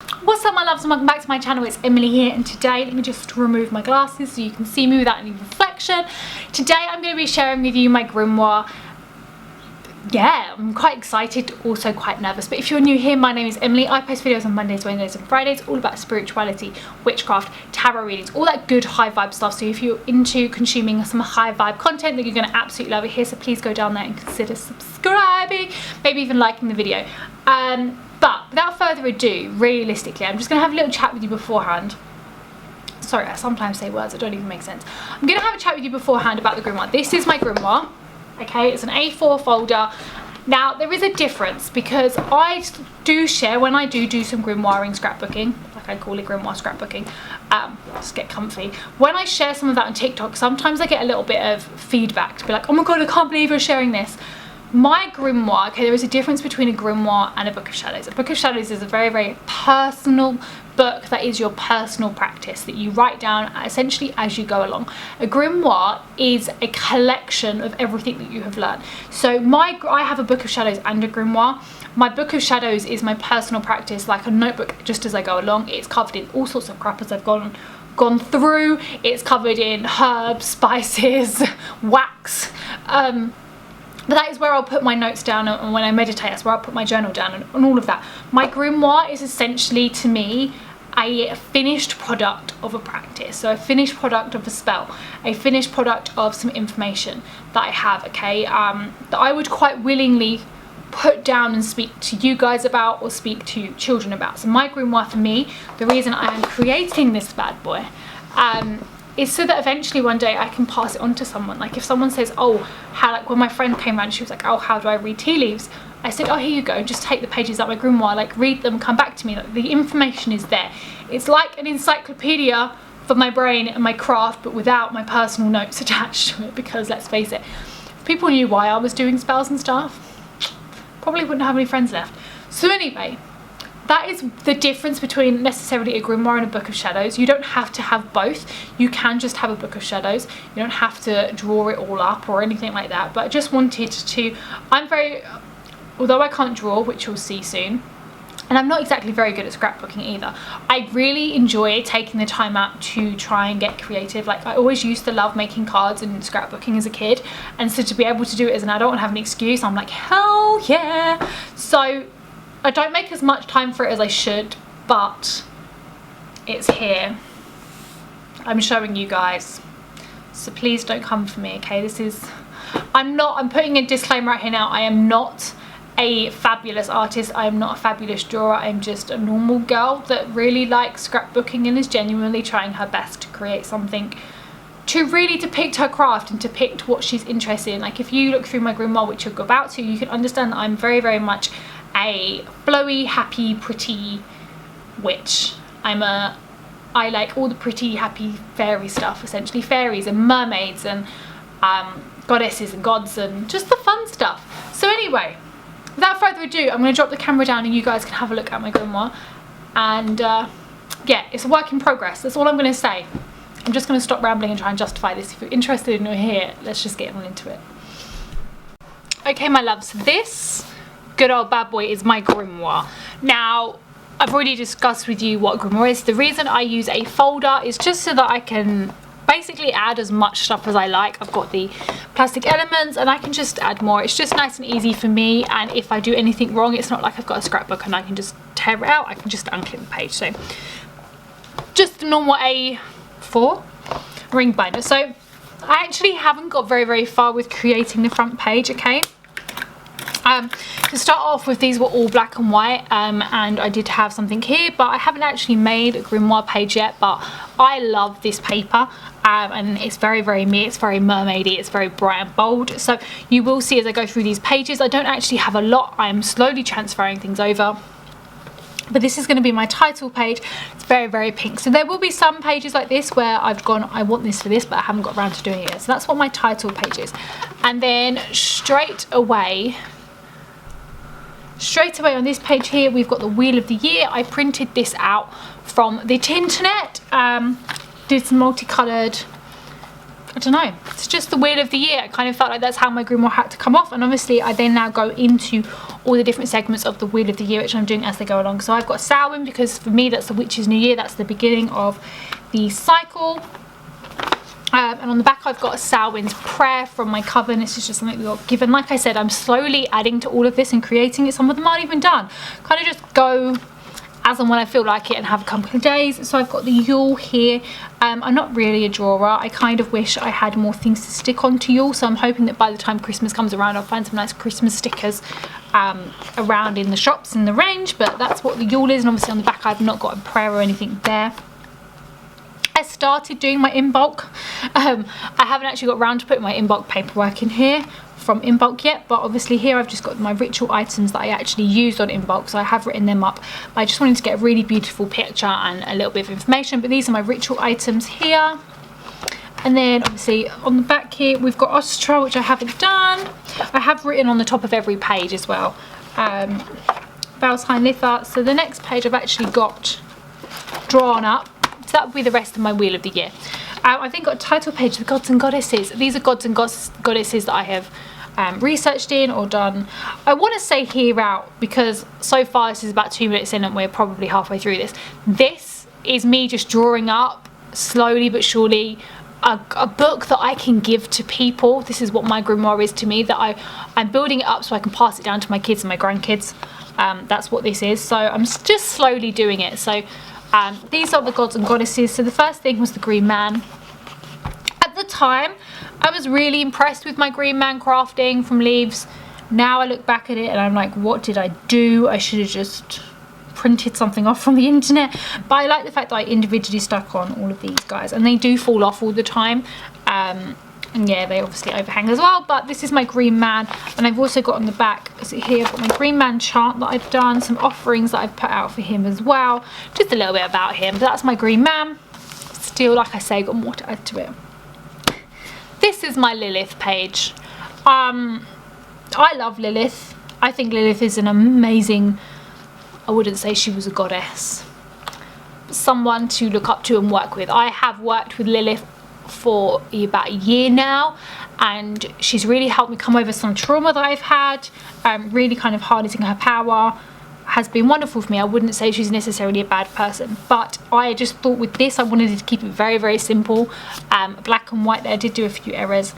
What's up my loves and welcome back to my channel. It's Emily here, and today let me just remove my glasses so you can see me without any reflection. Today I'm going to be sharing with you my grimoire. Yeah, I'm quite excited, also quite nervous, but if you're new here, my name is Emily. I post videos on Mondays, Wednesdays and Fridays all about spirituality, witchcraft, tarot readings, all that good high vibe stuff. So if you're into consuming some high vibe content, then you're going to absolutely love it here, so please go down there and consider subscribing, maybe even liking the video. But without further ado, realistically, I'm just going to have a little chat with you beforehand. Sorry, I sometimes say words that don't even make sense. I'm going to have a chat with you beforehand about the grimoire. This is my grimoire. Okay, it's an A4 folder. Now there is a difference because I do share, when I do some grimoiring, scrapbooking, like I call it grimoire scrapbooking, just get comfy. When I share some of that on TikTok, sometimes I get a little bit of feedback to be like, oh my god, I can't believe you're sharing this. My grimoire, okay, there is a difference between a grimoire and a book of shadows. A book of shadows is a very, very personal book that is your personal practice that you write down essentially as you go along. A grimoire is a collection of everything that you have learned. So I have a book of shadows and a grimoire. My book of shadows is my personal practice, like a notebook just as I go along. It's covered in all sorts of crap as I've gone through. It's covered in herbs, spices, wax, but that is where I'll put my notes down, and when I meditate, that's where I'll put my journal down and all of that. My grimoire is essentially, to me, a finished product of a practice. So a finished product of a spell, a finished product of some information that I have, okay, that I would quite willingly put down and speak to you guys about or speak to children about. So my grimoire, for me, the reason I am creating this bad boy, is so that eventually one day I can pass it on to someone. Like if someone says, oh, how, like when my friend came around, she was like, oh, how do I read tea leaves? I said, oh, here you go, just take the pages out of my grimoire, like read them, come back to me, like, the information is there. It's like an encyclopedia for my brain and my craft, but without my personal notes attached to it, because let's face it, if people knew why I was doing spells and stuff, probably wouldn't have any friends left. So anyway, that is the difference between necessarily a grimoire and a book of shadows. You don't have to have both. You can just have a book of shadows. You don't have to draw it all up or anything like that. But I just wanted to, although I can't draw, which you'll see soon, and I'm not exactly very good at scrapbooking either, I really enjoy taking the time out to try and get creative. Like I always used to love making cards and scrapbooking as a kid. And so to be able to do it as an adult and have an excuse, I'm like, hell yeah. So I don't make as much time for it as I should, but it's here. I'm showing you guys, so please don't come for me, okay? I'm putting a disclaimer right here now. I am not a fabulous artist. I am not a fabulous drawer. I'm just a normal girl that really likes scrapbooking and is genuinely trying her best to create something to really depict her craft and depict what she's interested in. Like if you look through my grimoire, which you'll go about to, you can understand that I'm very, very much a flowy, happy, pretty witch. I like all the pretty, happy, fairy stuff, essentially fairies and mermaids and goddesses and gods and just the fun stuff. So anyway, without further ado, I'm going to drop the camera down and you guys can have a look at my grimoire. And yeah, it's a work in progress. That's all I'm going to say. I'm just going to stop rambling and try and justify this. If you're interested and you're here, let's just get on into it. Okay, my loves, this good old bad boy is my grimoire. Now, I've already discussed with you what grimoire is. The reason I use a folder is just so that I can basically add as much stuff as I like. I've got the plastic elements and I can just add more. It's just nice and easy for me, and if I do anything wrong, it's not like I've got a scrapbook and I can just tear it out. I can just unclip the page. So just a normal A4 ring binder. So I actually haven't got very, very far with creating the front page, okay? To start off with, these were all black and white, and I did have something here, but I haven't actually made a grimoire page yet. But I love this paper, and it's very, very me. It's very mermaidy, it's very bright and bold. So you will see as I go through these pages, I don't actually have a lot. I am slowly transferring things over. But this is going to be my title page. It's very, very pink. So there will be some pages like this where I've gone, I want this for this, but I haven't got around to doing it yet. So that's what my title page is. And then straight away on this page here, we've got the Wheel of the Year. I printed this out from the internet, did some multicolored I don't know, it's just the wheel of the year. I kind of felt like that's how my grimoire had to come off, and obviously I then now go into all the different segments of the wheel of the year, which I'm doing as they go along. So I've got Samhain, because for me that's the witch's new year, that's the beginning of the cycle. And on the back I've got Samhain's prayer from my coven. This is just something we got given. Like I said, I'm slowly adding to all of this and creating it. Some of them aren't even done. Kind of just go as and when I feel like it and have a couple of days. So I've got the Yule here. I'm not really a drawer. I kind of wish I had more things to stick onto Yule, so I'm hoping that by the time Christmas comes around I'll find some nice Christmas stickers around in the shops in the range. But that's what the Yule is, and obviously on the back I've not got a prayer or anything there. I started doing my in bulk. I haven't actually got around to putting my in bulk paperwork in here from in bulk yet, but obviously here I've just got my ritual items that I actually used on in bulk, so I have written them up. I just wanted to get a really beautiful picture and a little bit of information, but these are my ritual items here. And then obviously on the back here we've got Ostra, which I haven't done. I have written on the top of every page as well, Valsheim Litha. So the next page I've actually got drawn up. So that would be the rest of my wheel of the year. I think got a title page, the gods and goddesses. These are gods and goddesses that I have researched in or done. I want to say here out, because so far this is about 2 minutes in and we're probably halfway through this. This is me just drawing up slowly but surely a book that I can give to people. This is what my grimoire is to me, that I'm building it up so I can pass it down to my kids and my grandkids. That's what this is. So I'm just slowly doing it. So these are the gods and goddesses. So the first thing was the Green Man. At the time, I was really impressed with my Green Man crafting from leaves. Now I look back at it and I'm like, what did I do? I should have just printed something off from the internet. But I like the fact that I individually stuck on all of these guys, and they do fall off all the time. And yeah, they obviously overhang as well, but this is my Green Man. And I've also got on the back, is it here, I've got my Green Man chart that I've done, some offerings that I've put out for him as well, just a little bit about him. But that's my Green Man. Still, like I say, got more to add to it. This is my Lilith page. I love Lilith. I think Lilith is an amazing, I wouldn't say she was a goddess, someone to look up to and work with. I have worked with Lilith for about a year now, and she's really helped me come over some trauma that I've had. Really kind of harnessing her power has been wonderful for me. I wouldn't say she's necessarily a bad person, but I just thought with this I wanted to keep it very, very simple, black and white. There I did do a few errors,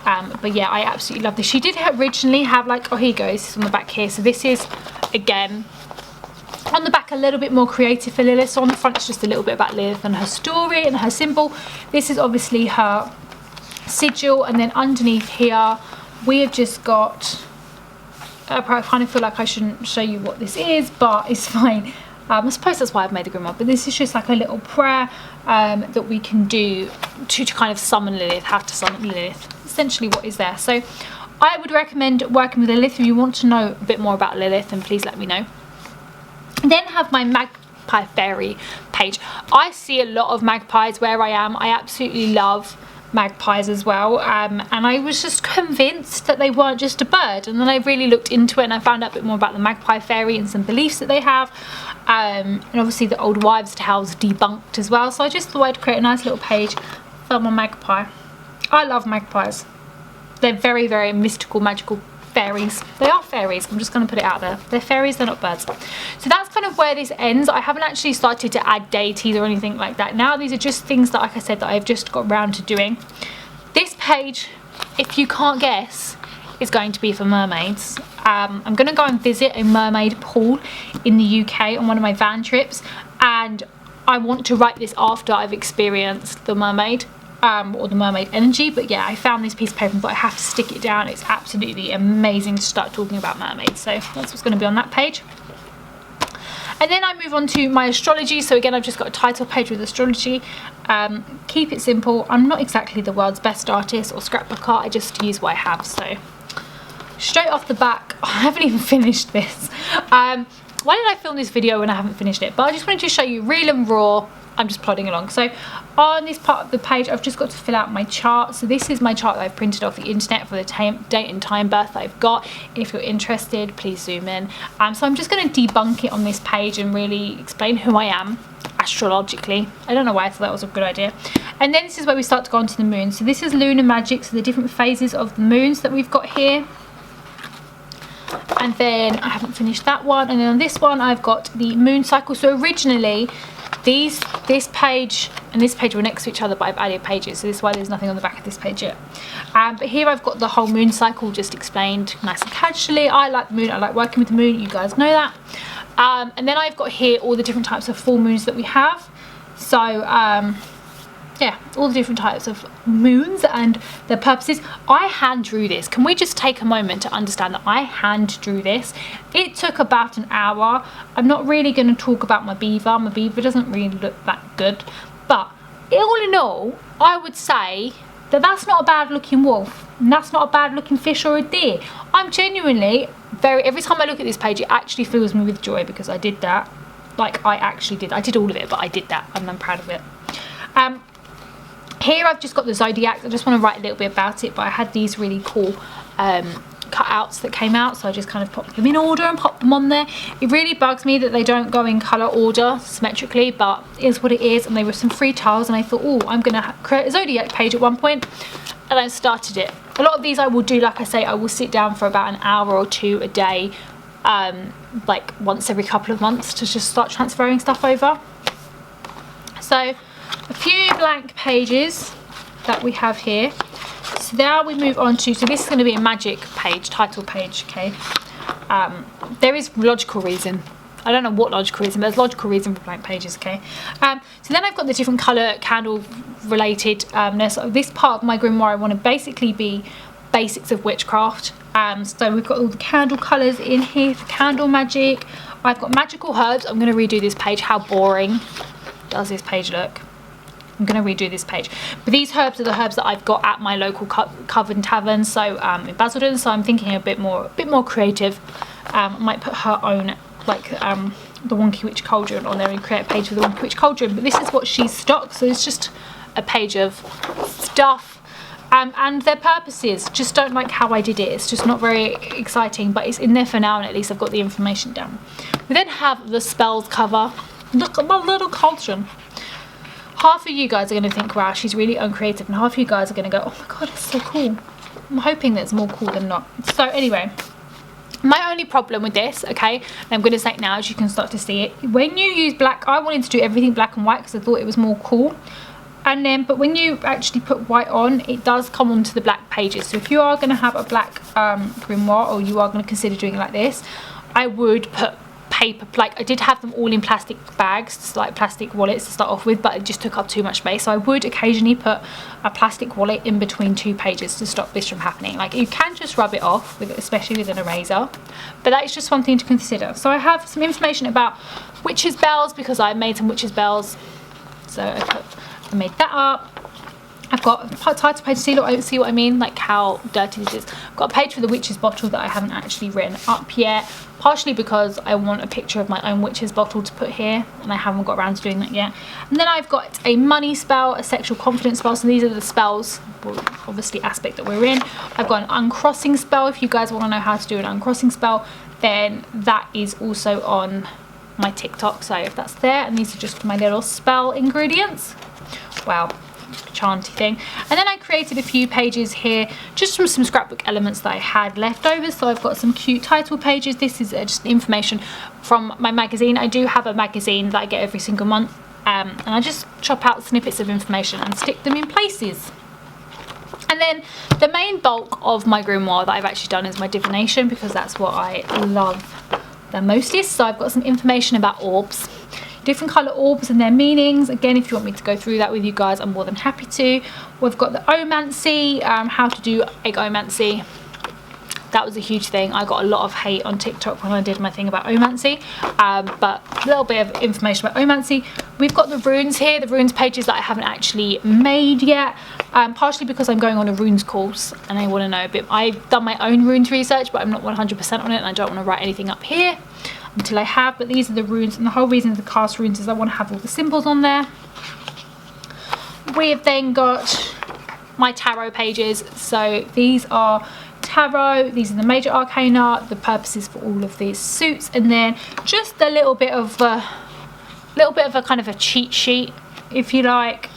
but yeah, I absolutely love this. She did originally have like, oh here you go, this is on the back here. So this is again on the back a little bit more creative for Lilith. So on the front it's just a little bit about Lilith and her story and her symbol. This is obviously her sigil, and then underneath here we have just got, I kind of feel like I shouldn't show you what this is, but it's fine. I suppose that's why I've made the grimoire, but this is just like a little prayer that we can do to kind of summon Lilith, how to summon Lilith, essentially what is there. So I would recommend working with Lilith. If you want to know a bit more about Lilith, then please let me know. Then have my magpie fairy page. I see a lot of magpies where I am. I absolutely love magpies as well, and I was just convinced that they weren't just a bird, and then I really looked into it and I found out a bit more about the magpie fairy and some beliefs that they have, and obviously the old wives' tales debunked as well. So I just thought I'd create a nice little page for my magpie. I love magpies. They're very, very mystical, magical fairies. They are fairies. I'm just going to put it out there. They're fairies, they're not birds. So that's kind of where this ends. I haven't actually started to add deities or anything like that now. These are just things that, like I said, that I've just got around to doing. This page, if you can't guess, is going to be for mermaids. I'm going to go and visit a mermaid pool in the UK on one of my van trips, and I want to write this after I've experienced the mermaid. Or the mermaid energy. But yeah, I found this piece of paper and thought I have to stick it down. It's absolutely amazing to start talking about mermaids. So that's what's going to be on that page. And then I move on to my astrology. So again, I've just got a title page with astrology. Keep it simple. I'm not exactly the world's best artist or scrapbooker. I just use what I have. So straight off the back, I haven't even finished this. Why did I film this video when I haven't finished it? But I just wanted to show you real and raw. I'm just plodding along. So on this part of the page, I've just got to fill out my chart. So this is my chart that I've printed off the internet for the date and time birth that I've got. If you're interested, please zoom in. So I'm just going to debunk it on this page and really explain who I am. astrologically. I don't know why I thought that was a good idea. And then this is where we start to go onto the moon. So this is lunar magic, so the different phases of the moons that we've got here. And then I haven't finished that one, and then on this one I've got the moon cycle. So originally this page and this page were next to each other, but I've added pages, so this is why there's nothing on the back of this page yet. But here I've got the whole moon cycle just explained nice and casually. I like the moon, I like working with the moon, you guys know that. And then I've got here all the different types of full moons that we have. So yeah, all the different types of moons and their purposes. I hand drew this. Can we just take a moment to understand that I hand drew this? It took about an hour. I'm not really going to talk about my beaver. My beaver doesn't really look that good. But all in all, I would say that that's not a bad looking wolf. And that's not a bad looking fish or a deer. I'm genuinely every time I look at this page, it actually fills me with joy because I did that. Like, I actually did. I did all of it, but I did that and I'm proud of it. Here I've just got the zodiac. I just want to write a little bit about it, but I had these really cool cutouts that came out, so I just kind of popped them in order and popped them on there. It really bugs me that they don't go in colour order symmetrically, but it is what it is, and they were some free tiles, and I thought, oh, I'm going to create a zodiac page at one point, and I started it. A lot of these I will do, like I say, I will sit down for about an hour or two a day, like once every couple of months, to just start transferring stuff over. So a few blank pages that we have here. So now we move on to, so this is going to be a magic page, title page, okay. There is logical reason. I don't know what logical reason, but there's logical reason for blank pages, okay. So then I've got the different colour candle relatedness. This part of my grimoire I want to basically be basics of witchcraft. So we've got all the candle colours in here for candle magic. I've got magical herbs. I'm going to redo this page. How boring does this page look? I'm going to redo this page, but these herbs are the herbs that I've got at my local Coven Tavern, so in Basildon. So I'm thinking a bit more creative. I might put her own, like the Wonky Witch Cauldron on there and create a page for the Wonky Witch Cauldron. But this is what she's stocked, so it's just a page of stuff and their purposes. Just don't like how I did it. It's just not very exciting, but it's in there for now, and at least I've got the information down. We then have the spells cover. Look at my little cauldron. Half of you guys are going to think, wow, she's really uncreative, and half of you guys are going to go, oh my god, it's so cool. I'm hoping that it's more cool than not. So anyway, my only problem with this, okay, and I'm going to say it now as you can start to see it, when you use black, I wanted to do everything black and white because I thought it was more cool. And then, but when you actually put white on, it does come onto the black pages. So if you are going to have a black grimoire, or you are going to consider doing it like this, I would put paper, like I did have them all in plastic bags, like plastic wallets to start off with, but it just took up too much space. So I would occasionally put a plastic wallet in between two pages to stop this from happening. Like, you can just rub it off, with, especially with an eraser, but that is just one thing to consider. So I have some information about witches' bells because I made some witches' bells. So I made that up. I've got a title page, see what I mean, like how dirty this is. I've got a page for the witch's bottle that I haven't actually written up yet, partially because I want a picture of my own witch's bottle to put here, and I haven't got around to doing that yet. And then I've got a money spell, a sexual confidence spell, so these are the spells, well, obviously aspect that we're in. I've got an uncrossing spell. If you guys want to know how to do an uncrossing spell, then that is also on my TikTok, so if that's there. And these are just my little spell ingredients. Wow, chanty thing. And then I created a few pages here just from some scrapbook elements that I had left over. So I've got some cute title pages. This is just information from my magazine. I do have a magazine that I get every single month, and I just chop out snippets of information and stick them in places. And then the main bulk of my grimoire that I've actually done is my divination, because that's what I love the mostest. So I've got some information about orbs, different colour orbs and their meanings. Again, if you want me to go through that with you guys, I'm more than happy to. We've got the omancy, how to do eggomancy. That was a huge thing. I got a lot of hate on TikTok when I did my thing about omancy, but a little bit of information about omancy. We've got the runes here, the runes pages that I haven't actually made yet, partially because I'm going on a runes course and I want to know a bit. I've done my own runes research, but I'm not 100% on it, and I don't want to write anything up here until I have. But these are the runes, and the whole reason to cast runes is I want to have all the symbols on there. We've then got my tarot pages. So these are tarot, these are the major arcana, the purposes for all of these suits, and then just a little bit of little bit of a kind of a cheat sheet, if you like.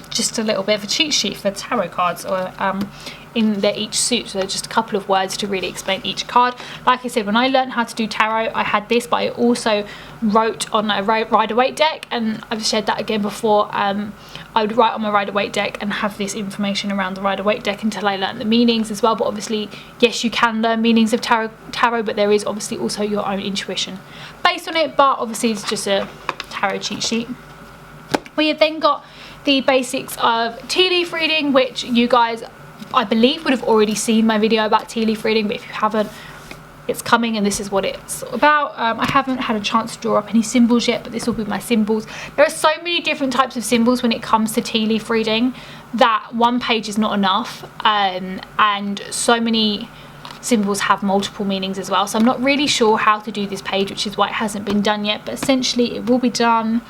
Just a little bit of a cheat sheet for tarot cards, or in their each suit. So just a couple of words to really explain each card. Like I said, when I learned how to do tarot, I had this, but I also wrote on a Rider-Waite deck, and I've shared that again before. I would write on my Rider-Waite deck and have this information around the Rider-Waite deck until I learned the meanings as well. But obviously, yes, you can learn meanings of tarot, but there is obviously also your own intuition based on it. But obviously, it's just a tarot cheat sheet. We have then got the basics of tea leaf reading, which you guys, I believe, would have already seen my video about tea leaf reading, but if you haven't, it's coming, and this is what it's about. I haven't had a chance to draw up any symbols yet, but this will be my symbols. There are so many different types of symbols when it comes to tea leaf reading that one page is not enough, and so many symbols have multiple meanings as well. So I'm not really sure how to do this page, which is why it hasn't been done yet, but essentially it will be done.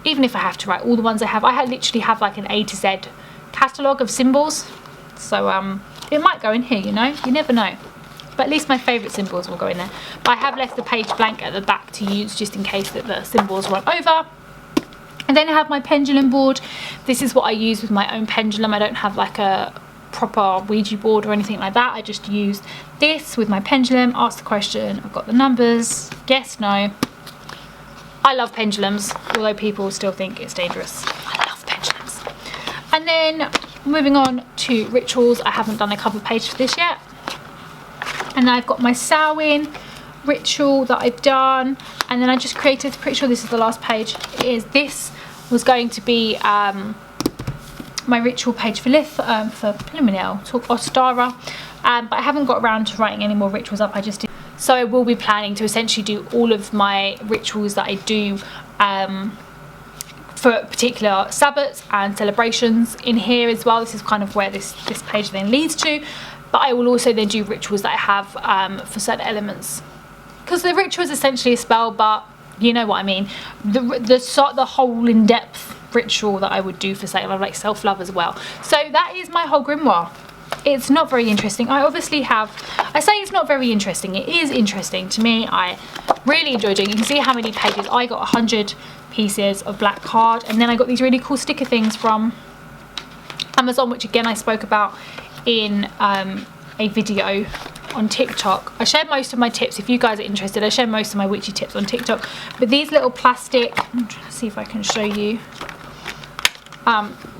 Even if I have to write all the ones I literally have like an A to Z catalogue of symbols. So it might go in here, you know, you never know. But at least my favourite symbols will go in there. But I have left the page blank at the back to use just in case that the symbols run over. And then I have my pendulum board. This is what I use with my own pendulum. I don't have like a proper Ouija board or anything like that. I just use this with my pendulum, ask the question, I've got the numbers, yes, no. I love pendulums, although people still think it's dangerous. I love pendulums. And then moving on to rituals, I haven't done a cover page for this yet. And I've got my Samhain ritual that I've done, and then I just created, pretty sure this is the last page, this was going to be my ritual page for preliminary talk Ostara, but I haven't got around to writing any more rituals up. I just did. So I will be planning to essentially do all of my rituals that I do for particular Sabbats and celebrations in here as well. This is kind of where this page then leads to. But I will also then do rituals that I have for certain elements. Because the ritual is essentially a spell, but you know what I mean. The whole in-depth ritual that I would do for say like self-love as well. So that is my whole grimoire. It's not very interesting. I say it's not very interesting. It is interesting to me. I really enjoy doing it. You can see how many pages. I got 100 pieces of black card, and then I got these really cool sticker things from Amazon, which again I spoke about in a video on TikTok. I share most of my tips. If you guys are interested, I share most of my witchy tips on TikTok. But these little plastic, I'm trying to see if I can show you.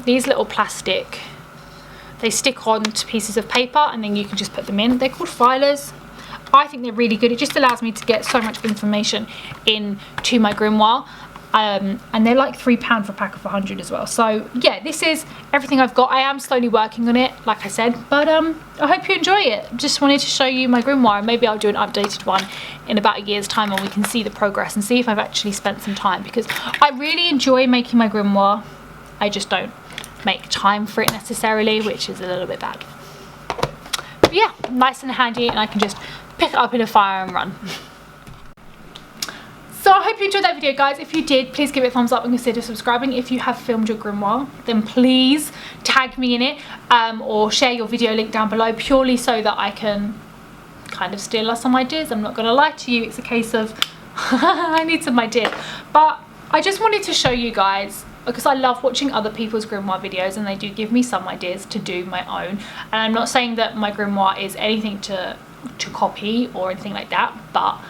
These little plastic, they stick on to pieces of paper and then you can just put them in. They're called filers. I think they're really good. It just allows me to get so much information into my grimoire. And they're like £3 for a pack of 100 as well. So yeah, this is everything I've got. I am slowly working on it, like I said, but I hope you enjoy it. Just wanted to show you my grimoire. Maybe I'll do an updated one in about a year's time when we can see the progress and see if I've actually spent some time, because I really enjoy making my grimoire. I just don't make time for it necessarily, which is a little bit bad. But yeah, nice and handy, and I can just pick it up in a fire and run. So I hope you enjoyed that video, guys. If you did, please give it a thumbs up and consider subscribing. If you have filmed your grimoire, then please tag me in it, or share your video link down below, purely so that I can kind of steal some ideas. I'm not going to lie to you. It's a case of I need some ideas. But I just wanted to show you guys, because I love watching other people's grimoire videos and they do give me some ideas to do my own. And I'm not saying that my grimoire is anything to copy or anything like that, but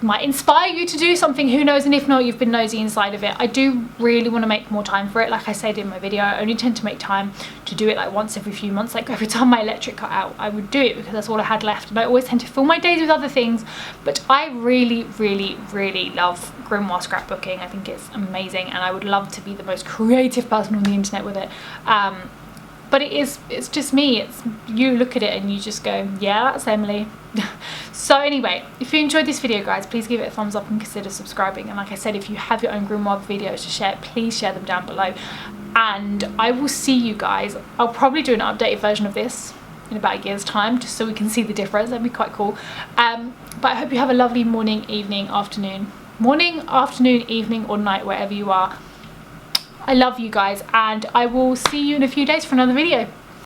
might inspire you to do something, who knows, and if not, you've been nosy inside of it. I do really want to make more time for it. Like I said in my video, I only tend to make time to do it like once every few months. Like every time my electric cut out, I would do it because that's all I had left, and I always tend to fill my days with other things. But I really love grimoire scrapbooking. I think it's amazing, and I would love to be the most creative person on the internet with it. But it's just me. It's, you look at it and you just go, yeah, that's Emily. So anyway, if you enjoyed this video, guys, please give it a thumbs up and consider subscribing. And like I said, if you have your own grimoire videos to share, please share them down below. And I will see you guys. I'll probably do an updated version of this in about a year's time, just so we can see the difference. That'd be quite cool. But I hope you have a lovely morning, evening, afternoon, evening, or night, wherever you are. I love you guys, and I will see you in a few days for another video.